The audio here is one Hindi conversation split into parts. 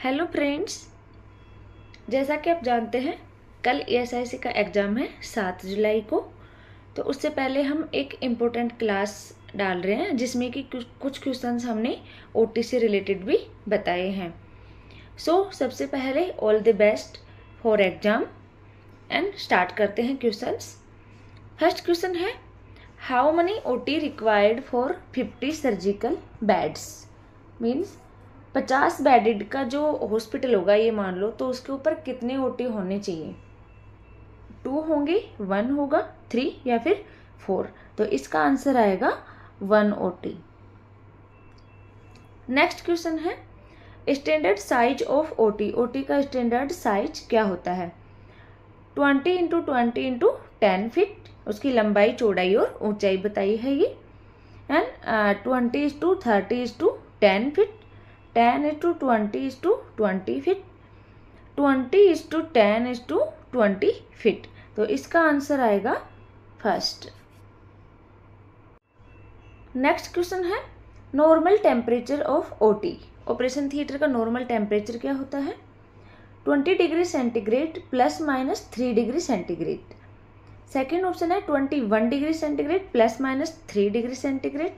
हेलो फ्रेंड्स, जैसा कि आप जानते हैं कल ESIC का एग्ज़ाम है 7 जुलाई को। तो उससे पहले हम एक इम्पोर्टेंट क्लास डाल रहे हैं जिसमें कि कुछ क्वेश्चंस हमने OT से रिलेटेड भी बताए हैं। सबसे पहले all the best for exam and start करते हैं क्वेश्चंस। फर्स्ट क्वेश्चन है, how many OT required for 50 surgical beds. Means 50 bedded का जो हॉस्पिटल होगा ये मान लो, तो उसके ऊपर कितने OT होने चाहिए? 2 होंगे, 1 होगा, 3 या फिर 4। तो इसका आंसर आएगा 1 OT। नेक्स्ट क्वेश्चन है, स्टैंडर्ड साइज ऑफ OT का स्टैंडर्ड साइज क्या होता है? 20 × 20 × 10 फीट, उसकी लंबाई चौड़ाई और ऊंचाई बताई है ये। And 20:30:10 feet, 10:20:20 feet, 20:10:20 feet. तो इसका आंसर आएगा फर्स्ट। नेक्स्ट क्वेश्चन है, normal temperature of OT, operation theatre का नॉर्मल टेम्परेचर क्या होता है? 20 degree centigrade ±3 degree centigrade. Second option है 21 degree centigrade ±3 degree centigrade.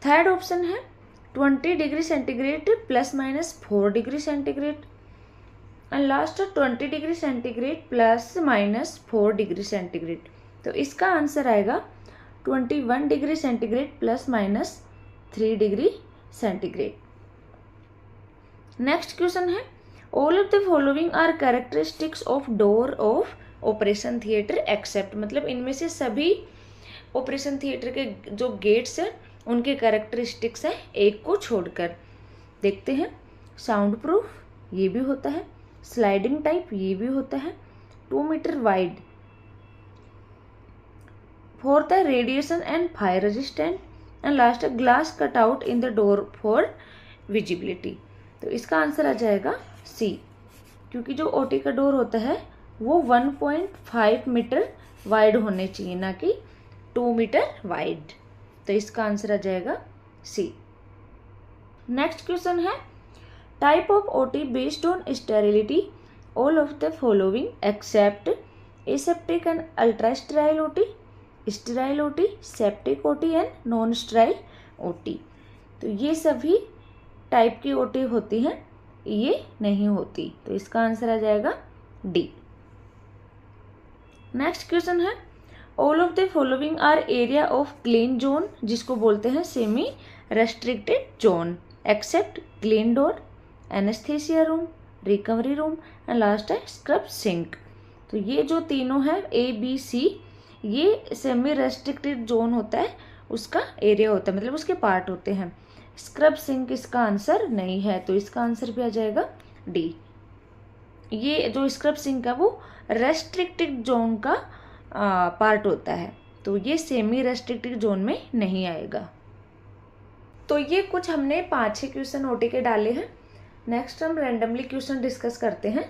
Third option है 20 degree centigrade ±4 degree centigrade. And last 20 degree centigrade ±4 degree centigrade. तो इसका आंसर आएगा 21 degree centigrade ±3 degree centigrade. Next question है, all of the following are characteristics of door of operation theatre except, मतलब इनमें से सभी ऑपरेशन थिएटर के जो गेट्स हैं उनके कैरेक्टरिस्टिक्स हैं एक को छोड़कर। देखते हैं, साउंड प्रूफ ये भी होता है, स्लाइडिंग टाइप ये भी होता है, 2 मीटर वाइड। फोर्थ है radiation and fire resistant. And last है glass cut out in the door for visibility. तो इसका आंसर आ जाएगा C, क्योंकि जो OT का डोर होता है वो 1.5 मीटर वाइड होने चाहिए, ना कि 2 मीटर वाइड। तो इसका आंसर आ जाएगा C। नेक्स्ट क्वेश्चन है, type of OT based on sterility, all of the following accept aseptic and ultra sterile OT, sterile OT, septic OT and non sterile OT। तो ये सभी टाइप की OT होती हैं, ये नहीं होती। तो इसका आंसर आ जाएगा D। नेक्स्ट क्वेश्चन है, all of the following are area of clean zone, जिसको बोलते हैं semi restricted zone, except clean door, anaesthesia room, recovery room and last है स्क्रब सिंक। तो ये जो तीनों है ABC, ये सेमी रेस्ट्रिक्टेड जोन होता है, उसका एरिया होता है, मतलब उसके पार्ट होते हैं। स्क्रब सिंक इसका आंसर नहीं है, तो इसका आंसर भी आ जाएगा D। ये जो स्क्रब सिंक है वो रेस्ट्रिक्टेड जोन का पार्ट होता है, तो ये सेमी रेस्ट्रिक्टेड जोन में नहीं आएगा। तो ये कुछ हमने 5-6 क्वेश्चन OT के डाले हैं। नेक्स्ट हम रैंडमली क्वेश्चन डिस्कस करते हैं।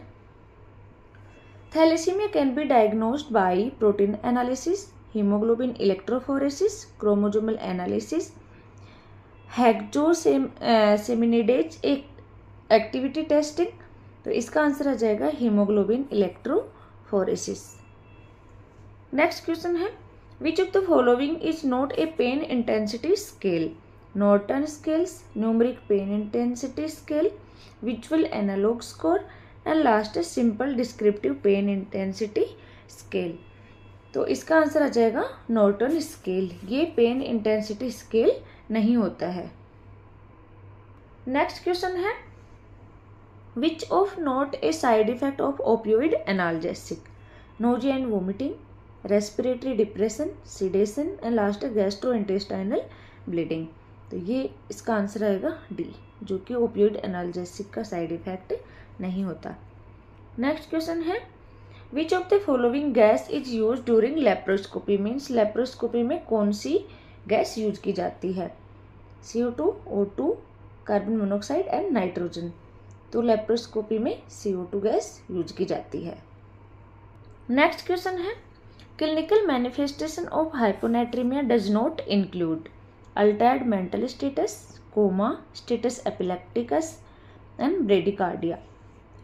Thalassaemia can be diagnosed by protein analysis, haemoglobin electrophoresis, chromosomal analysis, hexosaminidase activity testing. तो इसका आंसर आ जाएगा हीमोग्लोबिन इलेक्ट्रोफोरेसिस। नेक्स्ट क्वेश्चन है, which of the following is not a pain intensity scale? Norton scales, numeric pain intensity scale, visual analogue score and last है simple descriptive pain intensity scale. तो इसका आंसर आ जाएगा नॉर्टन स्केल, ये पेन इंटेंसिटी स्केल नहीं होता है। नेक्स्ट क्वेश्चन है, which of not a side effect of opioid analgesic? Nausea and vomiting, respiratory depression, sedation and last है गैस्ट्रोइंटेस्टाइनल ब्लीडिंग। तो ये इसका आंसर आएगा D, जो कि ओपियोइड एनाल्जेसिक का साइड इफेक्ट नहीं होता। नेक्स्ट क्वेश्चन है, which of the following gas is use during laparoscopy? Means laparoscopy में कौन सी गैस यूज की जाती है? CO2, O2, carbon monoxide and nitrogen. तो लेप्रोस्कोपी में CO2 गैस यूज की जाती है। नेक्स्ट क्वेश्चन है, clinical manifestation of hyponatraemia does not include altered mental status, coma, status epilepticus, and bradycardia.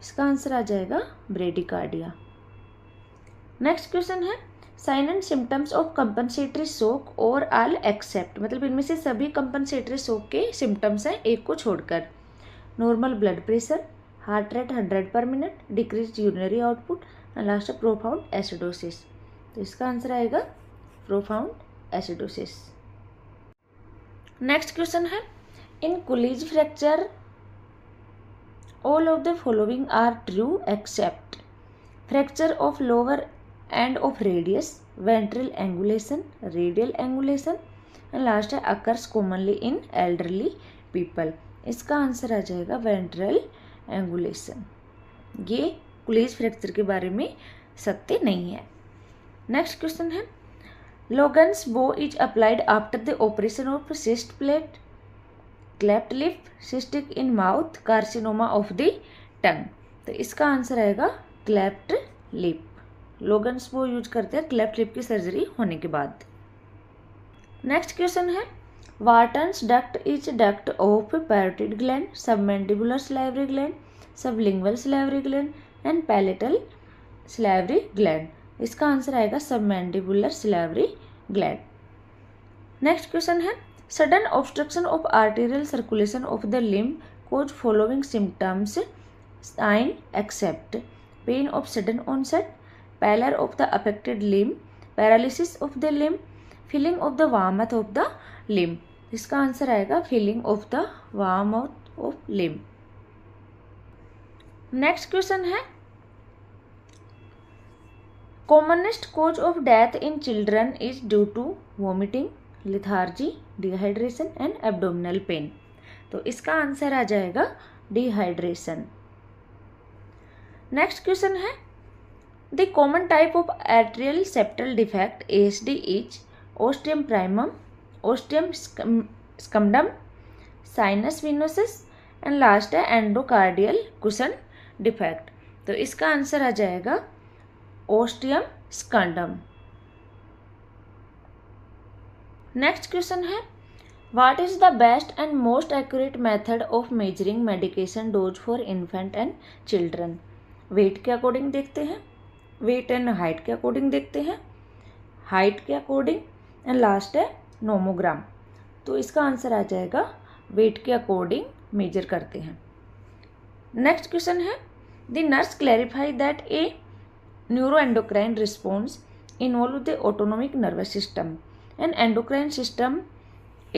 इसका आंसर आ जाएगा ब्रेडिकार्डिया। नेक्स्ट क्वेश्चन है sign and symptoms of compensatory shock और ऑल एक्सेप्ट, मतलब इनमें से सभी कंपनसेटरी शॉक के सिम्टम्स हैं एक को छोड़कर। Normal blood pressure, heart rate 100 पर minute, decrease urinary output and last profound acidosis. तो इसका आंसर आएगा प्रोफाउंड एसिडोसिस। नेक्स्ट क्वेश्चन है in Colles fracture all of the following are true except fracture of lower end of radius, ventral angulation, radial angulation and last है occurs commonly in elderly people. इसका आंसर आ जाएगा वेंट्रल एंगुलेशन। ये कुलीज फ्रैक्चर के बारे में सत्य नहीं है। नेक्स्ट क्वेश्चन है लोगन्स बो is applied after the operation of cyst plate, cleft lip, cystic in mouth, carcinoma of the tongue. तो इसका आंसर आएगा क्लेफ्ट लिप। लोगन्स बो यूज करते हैं क्लेफ्ट लिप की सर्जरी होने के बाद। नेक्स्ट क्वेश्चन है Wharton's duct is duct of parotid gland, submandibular salivary gland, sublingual salivary gland and palatal salivary gland. इसका आंसर आएगा submandibular salivary gland. Next question है sudden obstruction of arterial circulation of the limb cause following symptoms sign except pain of sudden onset, pallor of the affected limb, paralysis of the limb, feeling of the warmth of the limb. इसका आंसर आएगा feeling of the warmth of limb. Next question है commonest cause of death in children is due to vomiting, lethargy, dehydration and abdominal pain. तो इसका आंसर आ जाएगा डिहाइड्रेशन। नेक्स्ट क्वेश्चन है the common type of arterial septal defect ASD is ostium primum, ostium secundum, sinus venosus and last है एंडोकार्डियल कुशन डिफेक्ट। तो इसका आंसर आ जाएगा ओस्टियम स्कंडम। नेक्स्ट क्वेश्चन है what is the best and most accurate method of measuring medication dose for infant and children. Weight के अकॉर्डिंग देखते हैं, वेट एंड हाइट के अकॉर्डिंग देखते हैं, हाइट के अकॉर्डिंग एंड लास्ट है नोमोग्राम। तो इसका आंसर आ जाएगा वेट के अकॉर्डिंग मेजर करते हैं। नेक्स्ट क्वेश्चन है the nurse clarify that A neuroendocrine response involve the autonomic nervous system and endocrine system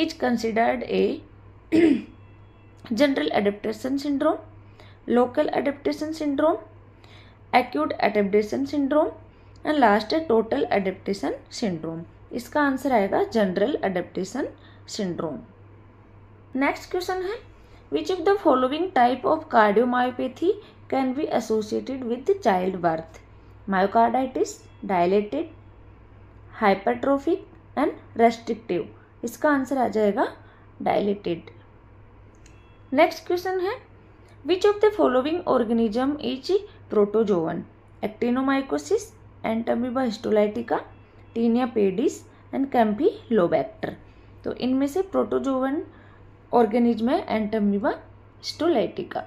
is considered a general adaptation syndrome, local adaptation syndrome, acute adaptation syndrome and last है total adaptation syndrome। इसका आंसर आएगा general adaptation syndrome. Next question है which of the following type of cardiomyopathy can be associated with child birth, myocarditis, dilated, hypertrophic and restrictive. इसका आंसर आ जाएगा डायलेटेड। नेक्स्ट क्वेश्चन है which of the following organism is protozoan, actinomycosis, Entamoeba histolytica, tinea pedis and Campylobacter. तो इनमें से प्रोटोजोवन ऑर्गेनिज्म है एंटामीबा हिस्टोलाइटिका।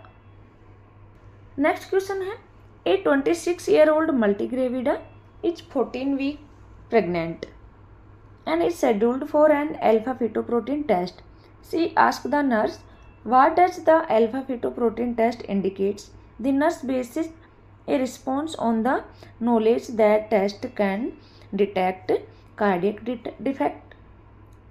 नेक्स्ट क्वेश्चन है A 26-year-old multigravida is 14 weeks pregnant and is scheduled for an alpha-fetoprotein test. She asked the nurse, what does the alpha-fetoprotein test indicates? The nurse bases a response on the knowledge that test can detect cardiac defect,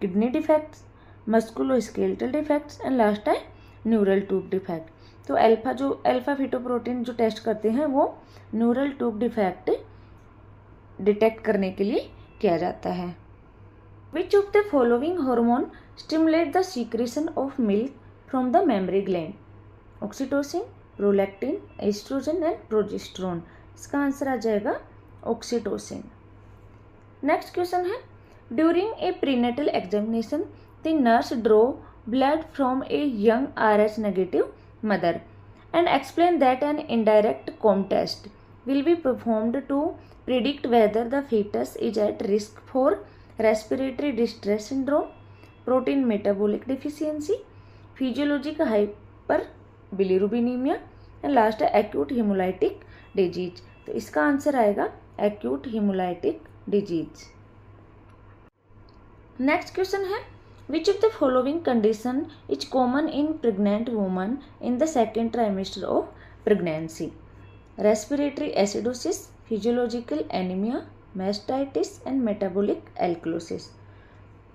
kidney defects, musculoskeletal defects and last है neural tube defect। तो अल्फा फिटोप्रोटीन जो टेस्ट करते हैं वो न्यूरल ट्यूब डिफेक्ट डिटेक्ट करने के लिए किया जाता है। Which of the following hormone stimulate the secretion of milk from the memory gland, oxytocin, prolactin, oestrogen and progesterone. इसका आंसर आ जाएगा ऑक्सीटोसिन। नेक्स्ट क्वेश्चन है during a prenatal examination the nurse draw blood from a young RH negative mother and explain that an indirect comb test will be performed to predict whether the fetus is at risk for respiratory distress syndrome, protein metabolic deficiency, physiologic bilirubinaemia and last है एक्यूट हीमोलाइटिक डिजीज। तो इसका आंसर आएगा acute haemolytic disease. Next question है which of the following condition is common in pregnant woman in the second trimester of pregnancy? Respiratory acidosis, physiological anaemia, mastitis and metabolic alkalosis.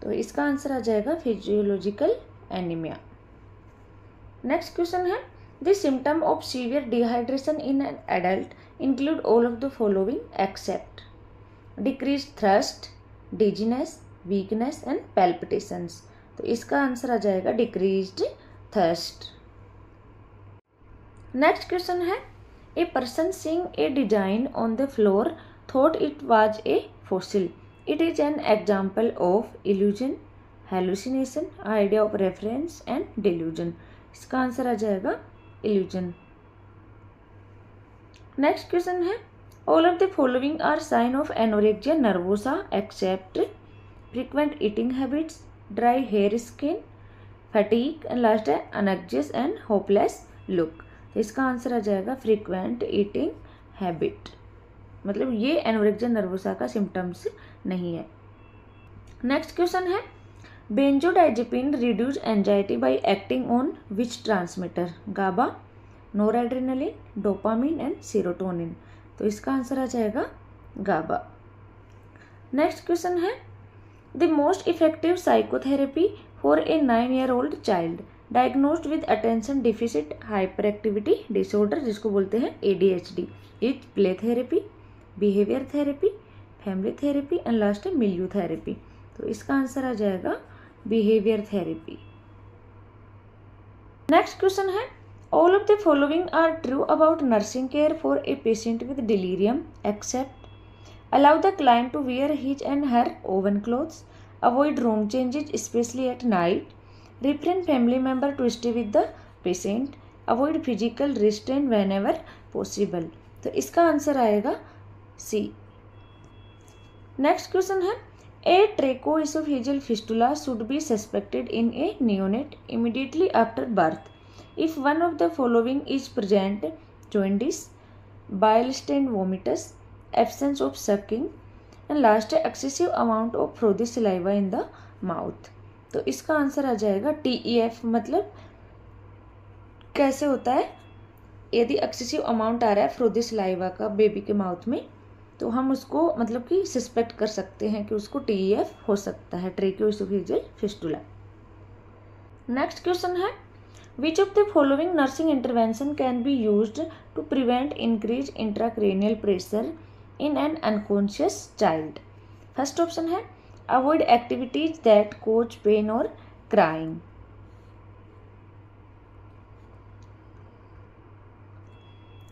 तो इसका आंसर आ जाएगा फिजियोलॉजिकल एनीमिया। नेक्स्ट क्वेश्चन है the symptom of severe dehydration in an adult include all of the following except decrease thrust, dizziness, weakness and palpitations. तो इसका आंसर आ जाएगा डिक्रीज्ड थर्स्ट। नेक्स्ट क्वेश्चन है a person seeing a design on the floor thought it was a fossil. It is an example of illusion, hallucination, idea of reference and delusion. इसका आंसर आ जाएगा इल्यूजन। नेक्स्ट क्वेश्चन है all of the following are sign of anorexia nervosa except frequent eating habits, dry hair skin, fatigue and last है anxious and hopeless look। तो इसका आंसर आ जाएगा frequent eating habit, मतलब ये एनोरेक्सिया नर्वोसा का सिम्टम्स नहीं है। नेक्स्ट क्वेश्चन है benzodiazepine reduce anxiety by acting on which transmitter? GABA, noradrenaline, dopamine and serotonin. तो इसका आंसर आ जाएगा गाबा। नेक्स्ट क्वेश्चन है The most effective psychotherapy for a 9-year-old child diagnosed with attention deficit hyperactivity disorder जिसको बोलते हैं ADHD is play therapy, behavior therapy, family therapy and last है milieu therapy। तो इसका आंसर आ जाएगा behavior therapy। नेक्स्ट क्वेश्चन है all of the following are true about nursing care for a patient with delirium except allow the client to wear his and her oven clothes, avoid room changes especially at night, refrain family member to stay with the patient, avoid physical restraint whenever possible। तो इसका आंसर आएगा सी। नेक्स्ट क्वेश्चन है a tracheoesophageal fistula should be suspected in a neonate immediately after birth if one of the following is present jaundice, bile stained vomitus, absence of sucking and last है excessive amount of frothy saliva in the mouth. तो इसका आंसर आ जाएगा TEF। मतलब कैसे होता है, यदि एक्सेसिव अमाउंट आ रहा है फ्रोदी सलाइवा का बेबी के माउथ में तो हम उसको मतलब कि सस्पेक्ट कर सकते हैं कि उसको TEF हो सकता है, ट्रेकोइसोफेजियल फिस्टुला। नेक्स्ट क्वेश्चन है which of the following nursing intervention can be used to prevent increase intracranial pressure in an unconscious child? First option है avoid activities that cause pain or crying,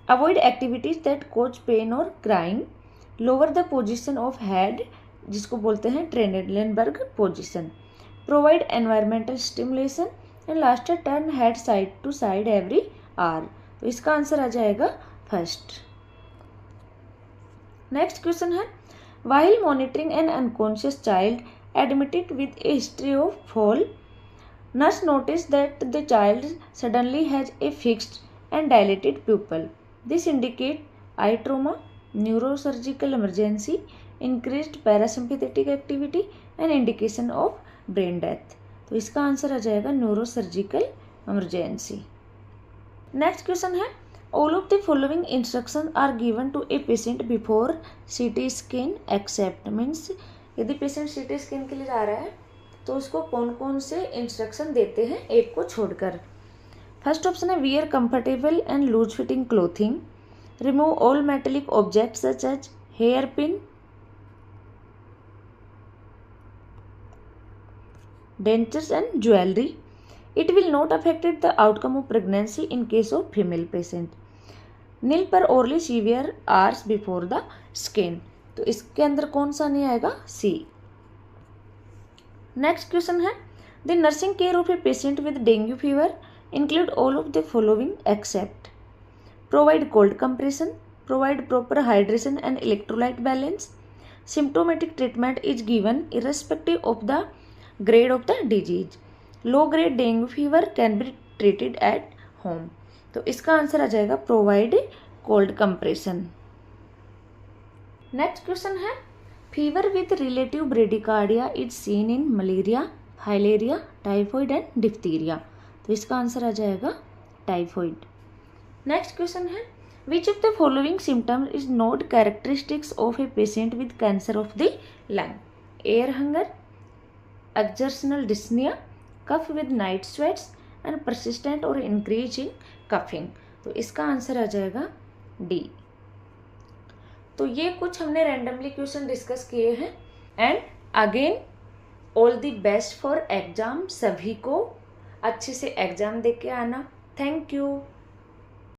avoid activities that cause pain or crying, lower the position of head जिसको बोलते हैं ट्रेनेडलेनबर्ग position, provide environmental stimulation and last है turn head side to side every hour। तो इसका आंसर आ जाएगा फर्स्ट। नेक्स्ट क्वेश्चन है while monitoring an unconscious child admitted with a history of fall, nurse noticed that the child suddenly has a fixed and dilated pupil. This indicates eye trauma, neurosurgical emergency, increased parasympathetic activity and indication of brain death। तो इसका आंसर आ जाएगा न्यूरोसर्जिकल इमरजेंसी। नेक्स्ट क्वेश्चन है all of the following instructions are given to a patient before CT scan except means यदि पेशेंट CT स्कैन के लिए जा रहा है तो उसको कौन कौन से इंस्ट्रक्शन देते हैं एक को छोड़कर। फर्स्ट ऑप्शन है wear comfortable and loose fitting clothing, remove all metallic objects such as hair pin, dentures and jewelry. It will not affect the outcome of pregnancy in case of female patient. नील पर orally severe hours before the skin। तो इसके अंदर कौन सा नहीं आएगा? सी। नेक्स्ट क्वेश्चन है the nursing care of a patient with dengue fever include all of the following accept provide cold compression, provide proper hydration and electrolyte balance, symptomatic treatment is given irrespective of the grade of the disease, low grade dengue fever can be treated at home। तो इसका आंसर आ जाएगा provide cold compression. Next question है fever with relative bradycardia is seen in malaria, filaria, typhoid and diphtheria. तो इसका आंसर आ जाएगा टाइफॉइड। नेक्स्ट क्वेश्चन है which of the following symptoms is not characteristics of a patient with cancer of the lung? Air hunger, exertional dyspnoea, cough with night sweats and persistent और इंक्रीज इन कफिंग। तो इसका आंसर आ जाएगा डी। तो ये कुछ हमने रैंडमली क्वेश्चन डिस्कस किए हैं। And again all the best for exam. सभी को अच्छे से एग्जाम दे के आना। Thank you.